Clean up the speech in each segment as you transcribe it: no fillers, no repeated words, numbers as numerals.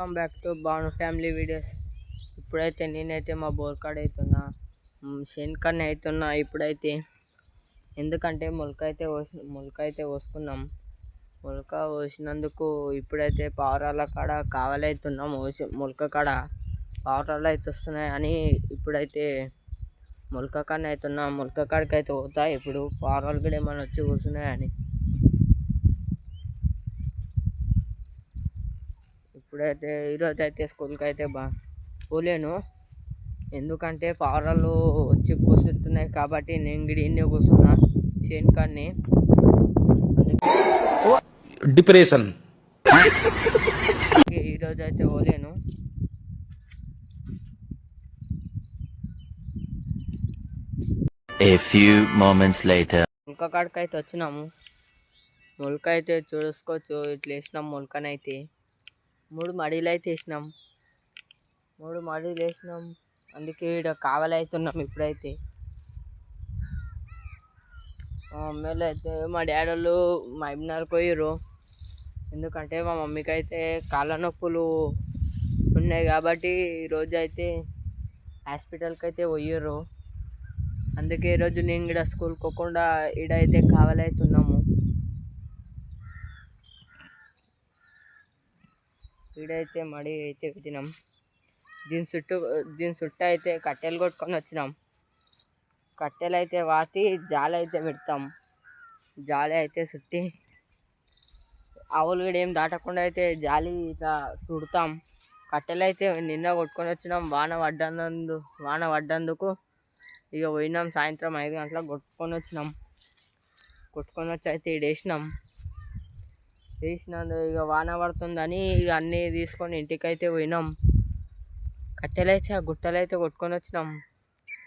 Come back to Bhanu family videos. ఇప్పుడైతే నేనైతే మా బోర్ కాడ అవుతున్నా, శనికన్న అవుతున్నా ఇప్పుడైతే. ఎందుకంటే మొలక అయితే పోసుకున్నాం. మొలక పోసినందుకు ఇప్పుడైతే పావురాల కాడ కావాలవుతున్నాం. మొలక కాడ పావురాలు అయితే వస్తున్నాయి అని ఇప్పుడైతే మొలక కన్నా అవుతున్నా. మొలక కాడికి అయితే పోతా. ఇప్పుడు పావురాలు కూడా ఏమైనా వచ్చి కూర్చున్నాయని ఇప్పుడైతే ఈరోజు అయితే స్కూల్కి అయితే పోలేను. ఎందుకంటే పావురాలు వచ్చి కూర్చుంటున్నాయి కాబట్టి నేను గిడి కూర్చున్నా శనికాన్ని. డిప్రెషన్ ఈరోజు అయితే పోలేను. A few moments later. మొలక కాడికి అయితే వచ్చినాము. మొలక అయితే చూసుకోవచ్చు, ఇట్లా వేసినాం. మొలకనైతే 3 మడిలు అయితే వేసినాం. 3 మడిలు వేసినాం. అందుకే ఇక్కడ కావాలవుతున్నాం ఇప్పుడైతే. మా మమ్మీలు అయితే మా డాడీ వాళ్ళు మహబూబ్నగర్కి పోయారు. ఎందుకంటే మా మమ్మీకి అయితే కాళ్ళ నొప్పులు ఉన్నాయి కాబట్టి ఈరోజు అయితే హాస్పిటల్కి అయితే పోయారు. అందుకే ఈరోజు నేను ఇక్కడ స్కూల్కి పోకుండా ఈడైతే కావాలవుతున్నాము. ఈడైతే మడి అయితే పెట్టినాం. దీని చుట్టూ అయితే కట్టెలు కొట్టుకొని వచ్చినాం. కట్టెలు అయితే వాతి జాలి అయితే పెడతాం. జాలి అయితే చుట్టి ఆవులు కూడా ఏం దాటకుండా అయితే జాలి ఇట్లా చుడతాం. కట్టెలు అయితే నిన్న కొట్టుకొని వచ్చినాం. వాన పడ్డందుకు ఇక పోయినాం. సాయంత్రం 5 గంటలకు కొట్టుకొని వచ్చి అయితే వేసినాం. ఇక వాన పడుతుందని ఇక అన్నీ తీసుకొని ఇంటికైతే పోయినాం. కట్టెలు అయితే ఆ గుట్టలు అయితే కొట్టుకొని వచ్చినాం.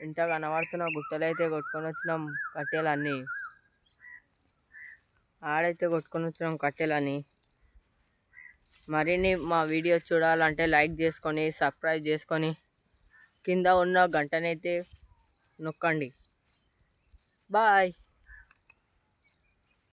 ఇంట కనబడుతున్న గుట్టలు అయితే కొట్టుకొని వచ్చినాం. కట్టెలన్నీ ఆడైతే కొట్టుకొని వచ్చినాం కట్టెలని. మరిన్ని మా వీడియో చూడాలంటే లైక్ చేసుకొని సబ్స్క్రైబ్ చేసుకొని కింద ఉన్న గంటనైతే నొక్కండి. బాయ్.